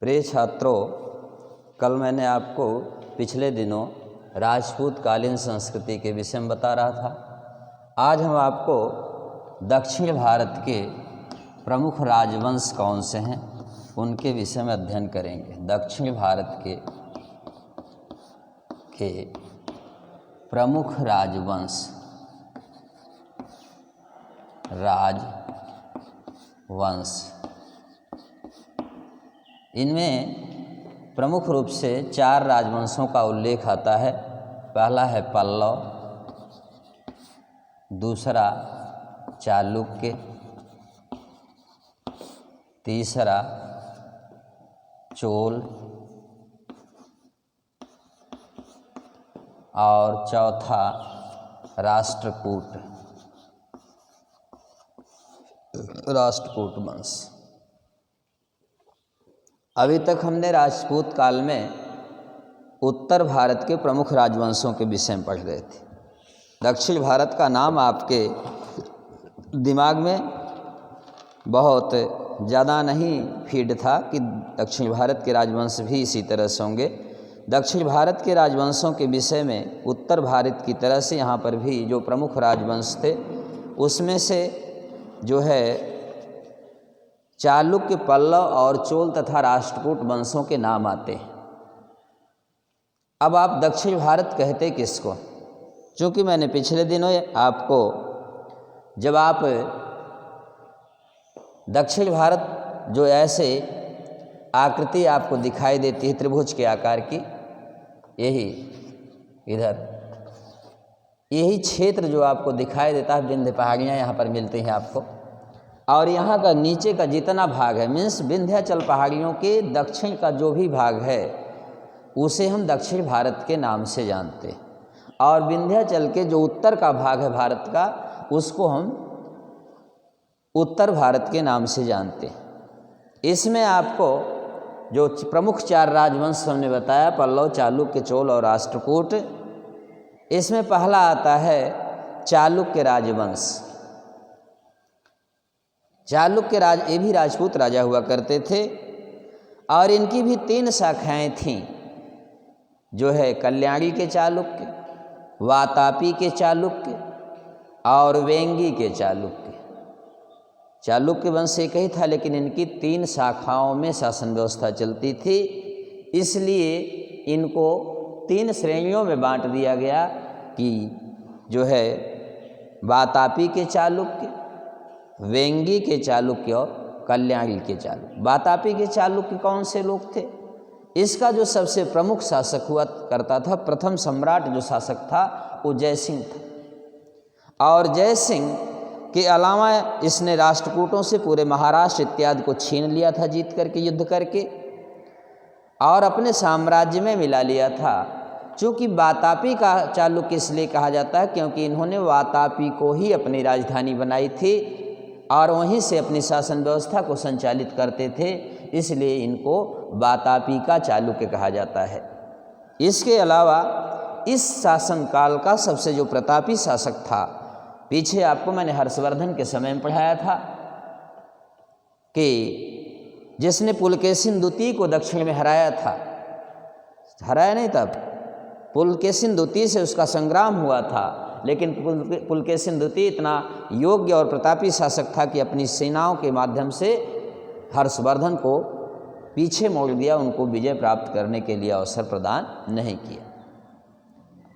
प्रिय छात्रों, कल मैंने आपको पिछले दिनों राजपूत कालीन संस्कृति के विषय में बता रहा था। आज हम आपको दक्षिण भारत के प्रमुख राजवंश कौन से हैं उनके विषय में अध्ययन करेंगे। दक्षिण भारत के प्रमुख राजवंश इनमें प्रमुख रूप से 4 राजवंशों का उल्लेख आता है। पहला है पल्लव, दूसरा चालुक्य, तीसरा चोल और चौथा राष्ट्रकूट वंश। अभी तक हमने राजपूत काल में उत्तर भारत के प्रमुख राजवंशों के विषय में पढ़ रहे थे। दक्षिण भारत का नाम आपके दिमाग में बहुत ज़्यादा नहीं फीड था कि दक्षिण भारत के राजवंश भी इसी तरह से होंगे। दक्षिण भारत के राजवंशों के विषय में उत्तर भारत की तरह से यहाँ पर भी जो प्रमुख राजवंश थे उसमें से जो है चालुक्य, पल्लव और चोल तथा राष्ट्रकूट वंशों के नाम आते हैं। अब आप दक्षिण भारत कहते किसको? क्योंकि मैंने पिछले दिनों आपको जब आप दक्षिण भारत जो ऐसे आकृति आपको दिखाई देती है त्रिभुज के आकार की, यही क्षेत्र जो आपको दिखाई देता है, विंध्य पहाड़ियाँ यहाँ पर मिलती हैं आपको, और यहाँ का नीचे का जितना भाग है मीन्स विंध्याचल पहाड़ियों के दक्षिण का जो भी भाग है उसे हम दक्षिण भारत के नाम से जानते हैं, और विंध्याचल के जो उत्तर का भाग है भारत का उसको हम उत्तर भारत के नाम से जानते हैं। इसमें आपको जो प्रमुख 4 राजवंश हमने बताया, पल्लव, चालुक्य, चोल और राष्ट्रकूट, इसमें पहला आता है चालुक्य राजवंश। चालुक्य ये भी राजपूत राजा हुआ करते थे और इनकी भी 3 शाखाएं थीं, जो है कल्याणी के चालुक्य, वातापी के चालुक्य और वेंगी के चालुक्य। चालुक्य वंश एक ही था लेकिन इनकी 3 शाखाओं में शासन व्यवस्था चलती थी, इसलिए इनको 3 श्रेणियों में बांट दिया गया कि जो है वातापी के चालुक्य, वेंगी के चालुक्य और कल्याणी के चालुक्य। वातापी के चालुक्य कौन से लोग थे? इसका जो सबसे प्रमुख शासक हुआ करता था, प्रथम सम्राट जो शासक था वो जयसिंह था, और जयसिंह के अलावा इसने राष्ट्रकूटों से पूरे महाराष्ट्र इत्यादि को छीन लिया था, जीत करके, युद्ध करके, और अपने साम्राज्य में मिला लिया था। चूँकि वातापी का चालुक्य इसलिए कहा जाता है क्योंकि इन्होंने वातापी को ही अपनी राजधानी बनाई थी और वहीं से अपनी शासन व्यवस्था को संचालित करते थे, इसलिए इनको वातापी का चालुक्य कहा जाता है। इसके अलावा इस शासन काल का सबसे जो प्रतापी शासक था, पीछे आपको मैंने हर्षवर्धन के समय में पढ़ाया था कि जिसने पुलकेशिन द्वितीय को दक्षिण में हराया था, हराया नहीं तब, पुलकेशिन द्वितीय से उसका संग्राम हुआ था, लेकिन पुलकेशिन द्वितीय इतना योग्य और प्रतापी शासक था कि अपनी सेनाओं के माध्यम से हर्षवर्धन को पीछे मोड़ दिया, उनको विजय प्राप्त करने के लिए अवसर प्रदान नहीं किया।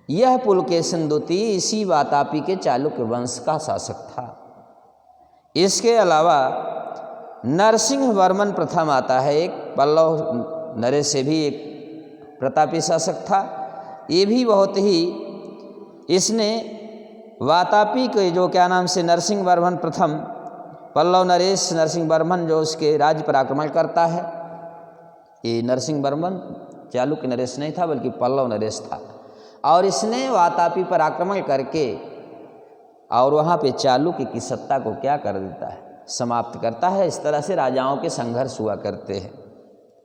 यह पुलकेशिन द्वितीय इसी वातापी के चालुक्य वंश का शासक था। इसके अलावा नरसिंह वर्मन प्रथम आता है, एक पल्लव नरेश से भी एक प्रतापी शासक था। ये भी बहुत ही, इसने वातापी के जो क्या नाम से नरसिंह वर्मन प्रथम, पल्लव नरेश नरसिंह वर्मन जो उसके राज्य पर आक्रमण करता है, ये नरसिंह वर्मन चालुक्य नरेश नहीं था बल्कि पल्लव नरेश था, और इसने वातापी पर आक्रमण करके और वहाँ पे चालुक्य की सत्ता को क्या कर देता है, समाप्त करता है। इस तरह से राजाओं के संघर्ष हुआ करते हैं,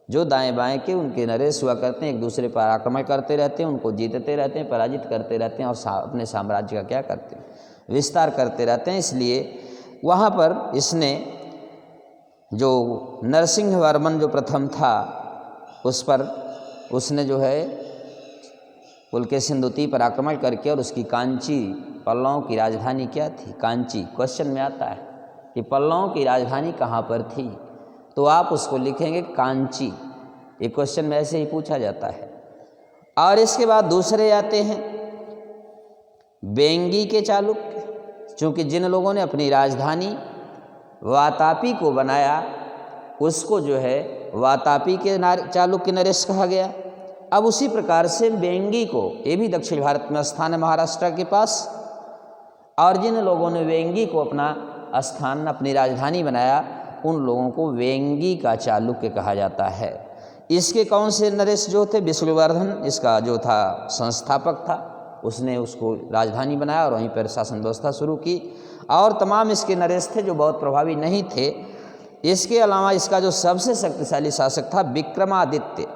जो दाएं बाएं के उनके नरेश हुआ करते हैं, एक दूसरे पर आक्रमण करते रहते हैं, उनको जीतते रहते हैं, पराजित करते रहते हैं और अपने साम्राज्य का क्या करते हैं, विस्तार करते रहते हैं। इसलिए वहाँ पर इसने जो नरसिंह वर्मन जो प्रथम था उस पर उसने जो है पुलकेशिन पर आक्रमण करके और उसकी कांची, पल्लवों की राजधानी क्या थी? कांची। क्वेश्चन में आता है कि पल्लवों की राजधानी कहाँ पर थी, तो आप उसको लिखेंगे कांची। ये क्वेश्चन में ऐसे ही पूछा जाता है। और इसके बाद दूसरे आते हैं वेंगी के चालुक्य। चूँकि जिन लोगों ने अपनी राजधानी वातापी को बनाया उसको जो है वातापी के चालुक्य नरेश कहा गया। अब उसी प्रकार से वेंगी को, ये भी दक्षिण भारत में स्थान है महाराष्ट्र के पास, और जिन लोगों ने वेंगी को अपना स्थान, अपनी राजधानी बनाया उन लोगों को वेंगी का चालुक्य कहा जाता है। इसके कौन से नरेश जो थे? विष्णुवर्धन इसका जो था संस्थापक था, उसने उसको राजधानी बनाया और वहीं पर शासन व्यवस्था शुरू की। और तमाम इसके नरेश थे जो बहुत प्रभावी नहीं थे। इसके अलावा इसका जो सबसे शक्तिशाली शासक था विक्रमादित्य।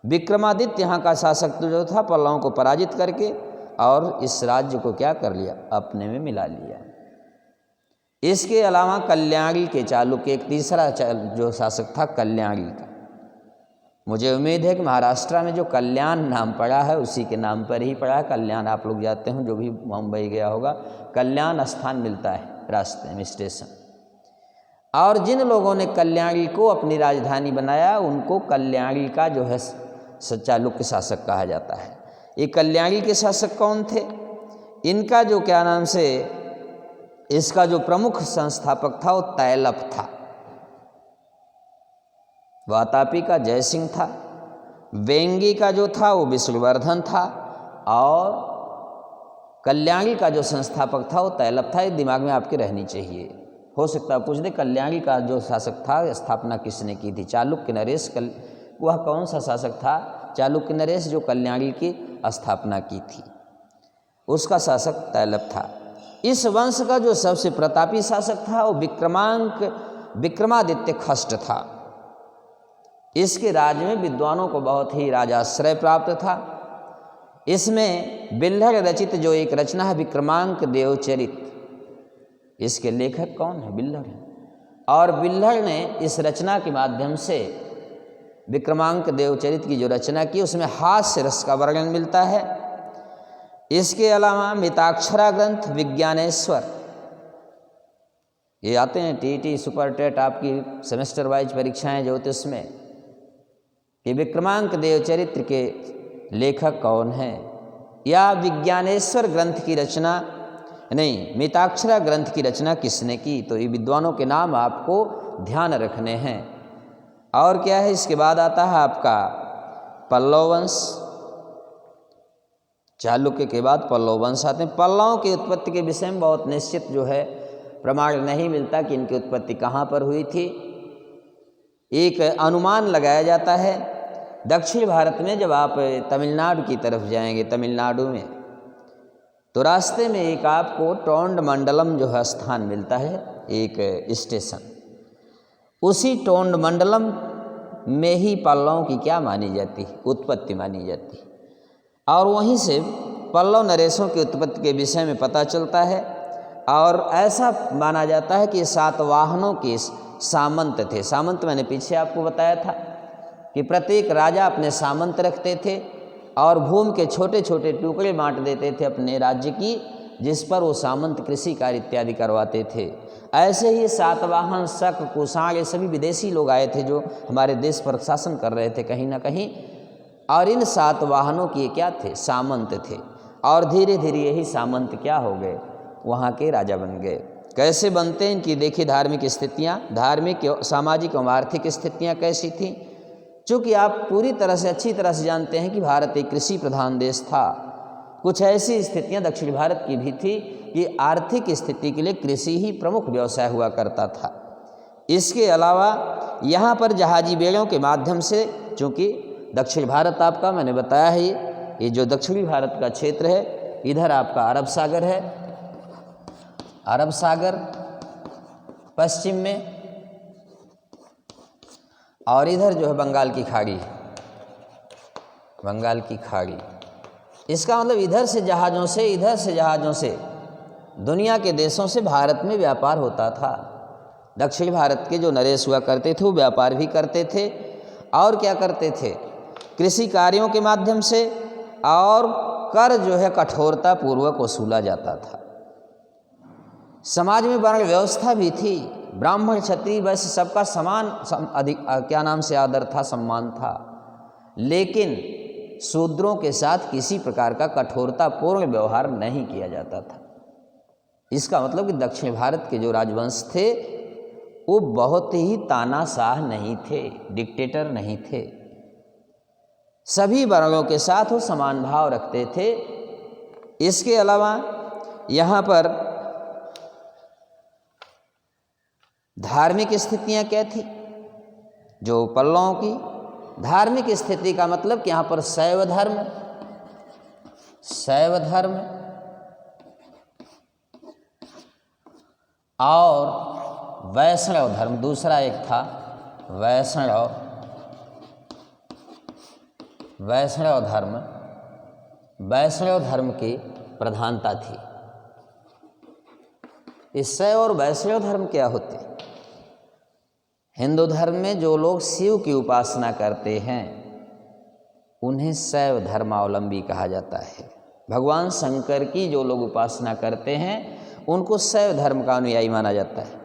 विक्रमादित्य यहाँ का शासक जो था पल्लवों को पराजित करके और इस राज्य को क्या कर लिया? अपने में मिला लिया। इसके अलावा कल्याणी के चालुक्य, एक तीसरा जो शासक था कल्याणी का। मुझे उम्मीद है कि महाराष्ट्र में जो कल्याण नाम पड़ा है उसी के नाम पर ही पड़ा है। कल्याण आप लोग जाते हो, जो भी मुंबई गया होगा, कल्याण स्थान मिलता है रास्ते में, स्टेशन। और जिन लोगों ने कल्याणी को अपनी राजधानी बनाया उनको कल्याणी का जो है चालुक्य शासक कहा जाता है। ये कल्याणी के शासक कौन थे? इनका जो क्या नाम से, इसका जो प्रमुख संस्थापक था वो तैलप था। वातापी का जयसिंह था, वेंगी का जो था वो विष्णुवर्धन था, और कल्याणी का जो संस्थापक था वो तैलप था। ये दिमाग में आपके रहनी चाहिए। हो सकता है पूछ दे कल्याणी का जो शासक था स्थापना किसने की थी? चालुक्य नरेश। वह कौन सा शासक था? चालुक्य नरेश, जो कल्याणी की स्थापना की थी, उसका शासक तैलप था। इस वंश का जो सबसे प्रतापी शासक था वो विक्रमादित्य खष्ट था। इसके राज्य में विद्वानों को बहुत ही राजाश्रय प्राप्त था। इसमें बिल्हड़ रचित जो एक रचना है विक्रमांक देवचरित, इसके लेखक कौन है? बिल्हड़ है। और बिल्हड़ ने इस रचना के माध्यम से, विक्रमांक देवचरित की जो रचना की, उसमें हास्य रस का वर्णन मिलता है। इसके अलावा मिताक्षरा ग्रंथ विज्ञानेश्वर, ये आते हैं टीटी सुपर टेट आपकी सेमेस्टर वाइज परीक्षाएं ज्योतिष में, कि विक्रमांक देवचरित्र के लेखक कौन हैं, या विज्ञानेश्वर ग्रंथ की रचना नहीं, मिताक्षरा ग्रंथ की रचना किसने की? तो ये विद्वानों के नाम आपको ध्यान रखने हैं। और क्या है? इसके बाद आता है आपका पल्लव वंश। चालुक्य के बाद पल्लव वंश आते हैं। पल्लवों की उत्पत्ति के विषय में बहुत निश्चित जो है प्रमाण नहीं मिलता कि इनकी उत्पत्ति कहाँ पर हुई थी। एक अनुमान लगाया जाता है दक्षिण भारत में, जब आप तमिलनाडु की तरफ जाएंगे, तमिलनाडु में, तो रास्ते में एक आपको टोंड मंडलम जो है स्थान मिलता है, एक स्टेशन। उसी टोंड मंडलम में ही पल्लवों की क्या मानी जाती है? उत्पत्ति मानी जाती है। और वहीं से पल्लव नरेशों की उत्पत्ति के विषय में पता चलता है। और ऐसा माना जाता है कि सातवाहनों के सामंत थे। सामंत मैंने पीछे आपको बताया था कि प्रत्येक राजा अपने सामंत रखते थे और भूमि के छोटे छोटे टुकड़े बांट देते थे अपने राज्य की, जिस पर वो सामंत कृषि कार्य इत्यादि करवाते थे। ऐसे ही सातवाहन, शक, कुषाण, ये सभी विदेशी लोग आए थे जो हमारे देश पर शासन कर रहे थे कहीं ना कहीं। और इन सातवाहनों के क्या थे? सामंत थे। और धीरे धीरे यही सामंत क्या हो गए? वहाँ के राजा बन गए। कैसे बनते हैं इनकी देखिए धार्मिक स्थितियाँ, धार्मिक, सामाजिक एवं आर्थिक स्थितियाँ कैसी थीं। चूँकि आप पूरी तरह से अच्छी तरह से जानते हैं कि भारत एक कृषि प्रधान देश था, कुछ ऐसी स्थितियाँ दक्षिण भारत की भी थी कि आर्थिक स्थिति के लिए कृषि ही प्रमुख व्यवसाय हुआ करता था। इसके अलावा यहाँ पर जहाजी बेड़ों के माध्यम से, चूँकि दक्षिण भारत आपका मैंने बताया है, ये जो दक्षिणी भारत का क्षेत्र है, इधर आपका अरब सागर है, अरब सागर पश्चिम में, और इधर जो है बंगाल की खाड़ी है, बंगाल की खाड़ी। इसका मतलब इधर से जहाज़ों से दुनिया के देशों से भारत में व्यापार होता था। दक्षिण भारत के जो नरेश हुआ करते थे वो व्यापार भी करते थे। और क्या करते थे, कृषि कार्यों के माध्यम से, और कर जो है कठोरता पूर्वक वसूला जाता था। समाज में वर्ण व्यवस्था भी थी, ब्राह्मण क्षत्रिय वैश्य सबका समान क्या नाम से आदर था, सम्मान था, लेकिन शूद्रों के साथ किसी प्रकार का कठोरतापूर्ण व्यवहार नहीं किया जाता था। इसका मतलब कि दक्षिण भारत के जो राजवंश थे वो बहुत ही तानाशाह नहीं थे, डिक्टेटर नहीं थे, सभी वर्णों के साथ वो समान भाव रखते थे। इसके अलावा यहाँ पर धार्मिक स्थितियाँ क्या थी, जो पल्लवों की धार्मिक स्थिति का मतलब कि यहाँ पर शैव धर्म और वैष्णव धर्म, दूसरा एक था वैष्णव धर्म की प्रधानता थी। इस शैव और वैष्णव धर्म क्या होते? हिंदू धर्म में जो लोग शिव की उपासना करते हैं उन्हें शैव धर्मावलंबी कहा जाता है। भगवान शंकर की जो लोग उपासना करते हैं उनको शैव धर्म का अनुयायी माना जाता है,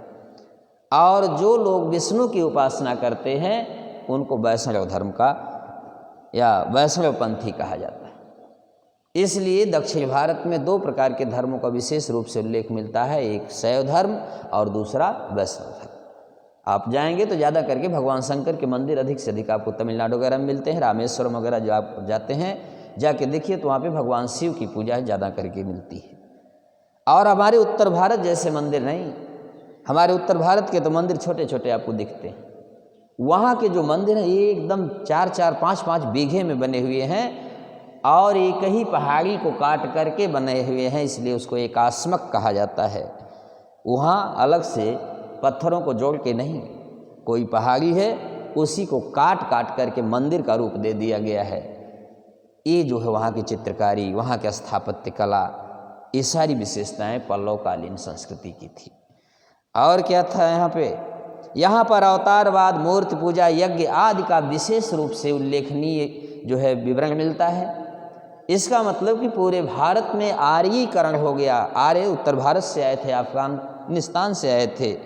और जो लोग विष्णु की उपासना करते हैं उनको वैष्णव धर्म का या वैष्णव पंथी कहा जाता है। इसलिए दक्षिण भारत में दो प्रकार के धर्मों का विशेष रूप से उल्लेख मिलता है, एक शैव धर्म और दूसरा वैष्णव धर्म। आप जाएंगे तो ज़्यादा करके भगवान शंकर के मंदिर अधिक से अधिक आपको तमिलनाडु वगैरह में मिलते हैं, रामेश्वरम वगैरह जो आप जाते हैं जाके देखिए तो वहाँ पे भगवान शिव की पूजा ज़्यादा करके मिलती है। और हमारे उत्तर भारत जैसे मंदिर नहीं, हमारे उत्तर भारत के तो मंदिर छोटे छोटे आपको दिखते हैं, वहाँ के जो मंदिर हैं ये एकदम 4-4, 5-5 बीघे में बने हुए हैं और एक ही पहाड़ी को काट करके बने हुए हैं, इसलिए उसको एकास्मक कहा जाता है। वहाँ अलग से पत्थरों को जोड़ के नहीं, कोई पहाड़ी है उसी को काट काट करके मंदिर का रूप दे दिया गया है। ये जो है वहाँ की चित्रकारी, वहाँ के स्थापत्य कला, ये सारी विशेषताएं पल्लवकालीन संस्कृति की थी। और क्या था यहाँ पर अवतारवाद, मूर्ति पूजा, यज्ञ आदि का विशेष रूप से उल्लेखनीय जो है विवरण मिलता है। इसका मतलब कि पूरे भारत में आर्यीकरण हो गया। आर्य उत्तर भारत से आए थे, अफगानिस्तान से आए थे,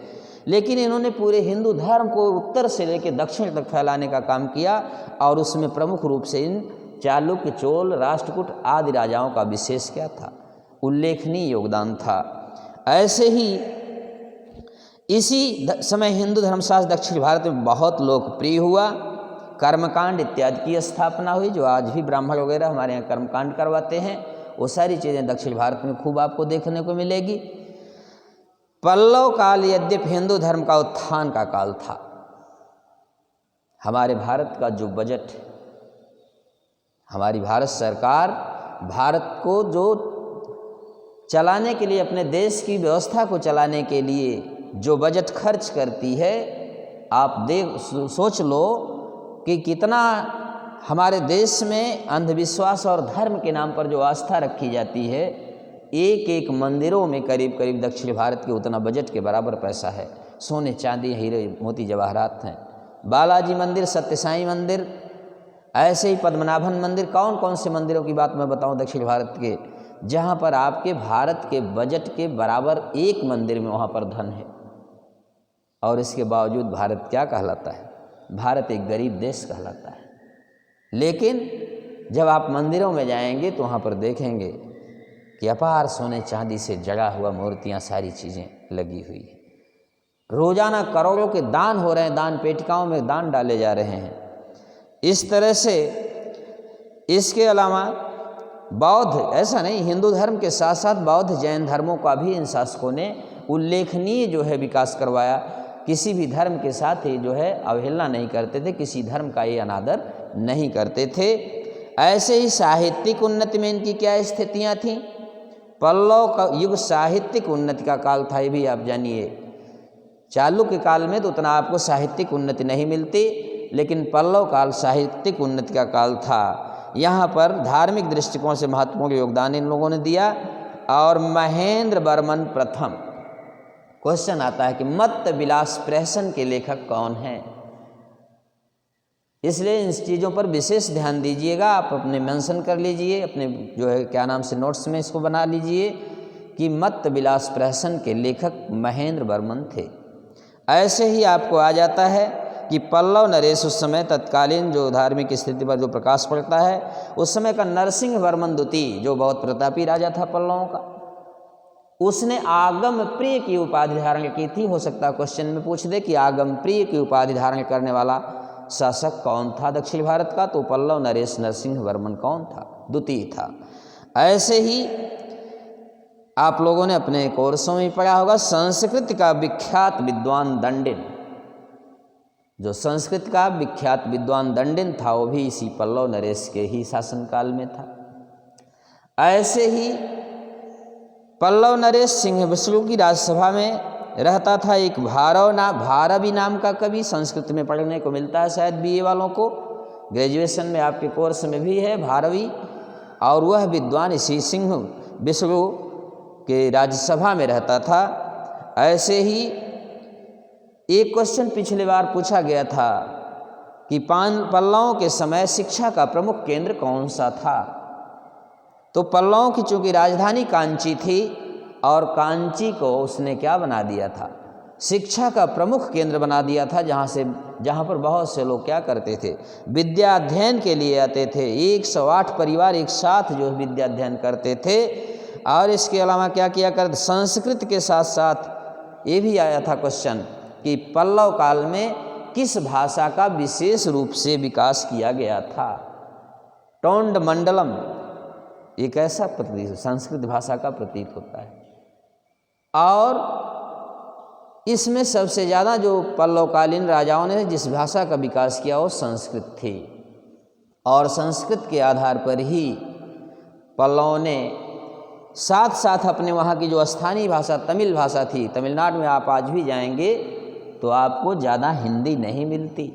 लेकिन इन्होंने पूरे हिंदू धर्म को उत्तर से लेकर दक्षिण तक फैलाने का काम किया, और उसमें प्रमुख रूप से इन चालुक्य, चोल, राष्ट्रकूट आदि राजाओं का विशेष क्या था, उल्लेखनीय योगदान था। ऐसे ही इसी समय हिंदू धर्मशास्त्र दक्षिण भारत में बहुत लोकप्रिय हुआ। कर्मकांड इत्यादि की स्थापना हुई, जो आज भी ब्राह्मण वगैरह हमारे यहाँ कर्मकांड करवाते हैं, वो सारी चीज़ें दक्षिण भारत में खूब आपको देखने को मिलेगी। पल्लव काल यद्यपि हिंदू धर्म का उत्थान का काल था। हमारे भारत का जो बजट, हमारी भारत सरकार भारत को जो चलाने के लिए, अपने देश की व्यवस्था को चलाने के लिए जो बजट खर्च करती है, आप सोच लो कि कितना हमारे देश में अंधविश्वास और धर्म के नाम पर जो आस्था रखी जाती है। एक एक मंदिरों में करीब करीब दक्षिण भारत के उतना बजट के बराबर पैसा है। सोने चांदी, हीरे मोती जवाहरात हैं। बालाजी मंदिर, सत्य साई मंदिर, ऐसे ही पद्मनाभन मंदिर, कौन कौन से मंदिरों की बात मैं बताऊं दक्षिण भारत के, जहां पर आपके भारत के बजट के बराबर एक मंदिर में वहां पर धन है। और इसके बावजूद भारत क्या कहलाता है? भारत एक गरीब देश कहलाता है। लेकिन जब आप मंदिरों में जाएंगे तो वहाँ पर देखेंगे कि अपार सोने चांदी से जड़ा हुआ मूर्तियाँ, सारी चीज़ें लगी हुई है। रोजाना करोड़ों के दान हो रहे हैं, दान पेटिकाओं में दान डाले जा रहे हैं। इस तरह से इसके अलावा बौद्ध, ऐसा नहीं, हिंदू धर्म के साथ साथ बौद्ध, जैन धर्मों का भी इन शासकों ने उल्लेखनीय जो है विकास करवाया। किसी भी धर्म के साथ ही जो है अवहेलना नहीं करते थे, किसी धर्म का ये अनादर नहीं करते थे। ऐसे ही साहित्यिक उन्नति में इनकी क्या स्थितियाँ थीं? पल्लव का युग साहित्यिक उन्नति का काल था, ये भी आप जानिए। चालुक्य काल में तो उतना आपको साहित्यिक उन्नति नहीं मिलती, लेकिन पल्लव काल साहित्यिक उन्नति का काल था। यहाँ पर धार्मिक दृष्टिकोण से महत्वपूर्ण योगदान इन लोगों ने दिया। और महेंद्र वर्मन प्रथम, क्वेश्चन आता है कि मत्त विलास प्रहसन के लेखक कौन हैं? इसलिए इन चीज़ों पर विशेष ध्यान दीजिएगा। आप अपने मेंशन कर लीजिए, अपने जो है क्या नाम से नोट्स में इसको बना लीजिए कि मत्त विलास प्रहसन के लेखक महेंद्र वर्मन थे। ऐसे ही आपको आ जाता है कि पल्लव नरेश उस समय तत्कालीन जो धार्मिक स्थिति पर जो प्रकाश पड़ता है, उस समय का नरसिंह वर्मन द्वितीय जो बहुत प्रतापी राजा था पल्लवों का, उसने आगम प्रिय की उपाधि धारण की थी। हो सकता है क्वेश्चन में पूछ दे कि आगम प्रिय की उपाधि धारण करने वाला शासक कौन था दक्षिण भारत का, तो पल्लव नरेश नरसिंह वर्मन कौन था, द्वितीय था। ऐसे ही आप लोगों ने अपने कोर्सों में पढ़ा होगा संस्कृत का विख्यात विद्वान दंडिन, जो संस्कृत का विख्यात विद्वान दंडिन था वो भी इसी पल्लव नरेश के ही शासनकाल में था। ऐसे ही पल्लव नरेश सिंह विष्णु की राजसभा में रहता था एक भारवी नाम का कवि, संस्कृत में पढ़ने को मिलता है शायद बीए वालों को, ग्रेजुएशन में आपके कोर्स में भी है भारवी। और वह विद्वान इसी सिंह विष्णु के राज्यसभा में रहता था। ऐसे ही एक क्वेश्चन पिछले बार पूछा गया था कि पल्लवों के समय शिक्षा का प्रमुख केंद्र कौन सा था, तो पल्लवों की चूंकि राजधानी कांची थी और कांची को उसने क्या बना दिया था, शिक्षा का प्रमुख केंद्र बना दिया था, जहाँ पर बहुत से लोग क्या करते थे, विद्या अध्ययन के लिए आते थे। 108 परिवार एक साथ जो विद्या अध्ययन करते थे। और इसके अलावा क्या किया करते, संस्कृत के साथ साथ ये भी आया था क्वेश्चन कि पल्लव काल में किस भाषा का विशेष रूप से विकास किया गया था। टोंड मंडलम एक ऐसा प्रतीत, संस्कृत भाषा का प्रतीत होता है। और इसमें सबसे ज़्यादा जो पल्लवकालीन राजाओं ने जिस भाषा का विकास किया वो संस्कृत थी। और संस्कृत के आधार पर ही पल्लवों ने साथ साथ अपने वहाँ की जो स्थानीय भाषा तमिल भाषा थी, तमिलनाडु में आप आज भी जाएंगे तो आपको ज़्यादा हिंदी नहीं मिलती।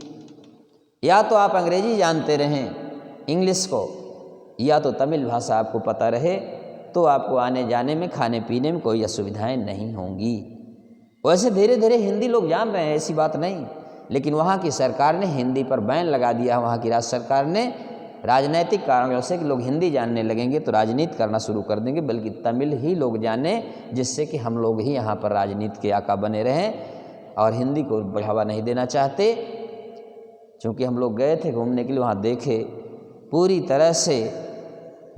या तो आप अंग्रेजी जानते रहें इंग्लिश को, या तो तमिल भाषा आपको पता रहे, तो आपको आने जाने में खाने पीने में कोई असुविधाएं नहीं होंगी। वैसे धीरे धीरे हिंदी लोग जान रहे हैं, ऐसी बात नहीं, लेकिन वहाँ की सरकार ने हिंदी पर बैन लगा दिया। वहाँ की राज्य सरकार ने राजनीतिक कारणों से कि लोग हिंदी जानने लगेंगे तो राजनीति करना शुरू कर देंगे, बल्कि तमिल ही लोग जाने, जिससे कि हम लोग ही यहाँ पर राजनीति के आका बने रहें और हिंदी को बढ़ावा नहीं देना चाहते। क्योंकि हम लोग गए थे घूमने के लिए, वहाँ देखे पूरी तरह से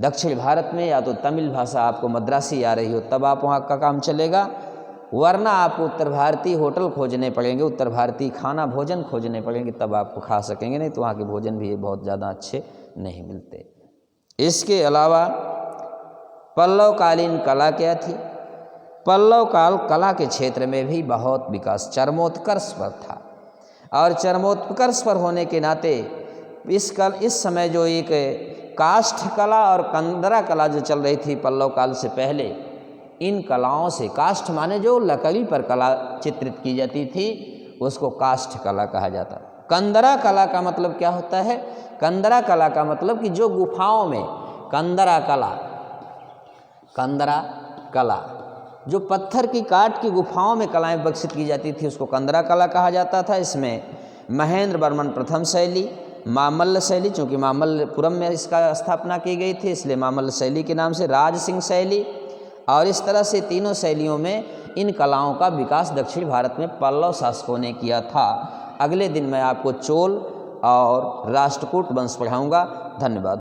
दक्षिण भारत में या तो तमिल भाषा आपको मद्रासी आ रही हो तब आप वहाँ का काम चलेगा, वरना आपको उत्तर भारतीय होटल खोजने पड़ेंगे, उत्तर भारतीय खाना भोजन खोजने पड़ेंगे, तब आपको खा सकेंगे, नहीं तो वहाँ के भोजन भी बहुत ज़्यादा अच्छे नहीं मिलते। इसके अलावा पल्लवकालीन कला क्या थी, पल्लव काल कला के क्षेत्र में भी बहुत विकास चरमोत्कर्ष पर था। और चरमोत्कर्ष पर होने के नाते इस समय जो एक काष्ठ कला और कंदरा कला जो चल रही थी पल्लव काल से पहले, इन कलाओं से, काष्ठ माने जो लकड़ी पर कला चित्रित की जाती थी उसको काष्ठ कला कहा जाता। कंदरा कला का मतलब क्या होता है, कंदरा कला का मतलब कि जो गुफाओं में कंदरा कला जो पत्थर की काट की गुफाओं में कलाएं विकसित की जाती थी उसको कंदरा कला कहा जाता था। इसमें महेंद्र वर्मन प्रथम शैली, मामल्ल शैली, चूँकि मामल्लपुरम में इसका स्थापना की गई थी इसलिए मामल्ल शैली के नाम से, राज सिंह शैली, और इस तरह से तीनों शैलियों में इन कलाओं का विकास दक्षिण भारत में पल्लव शासकों ने किया था। अगले दिन मैं आपको चोल और राष्ट्रकूट वंश पढ़ाऊँगा। धन्यवाद।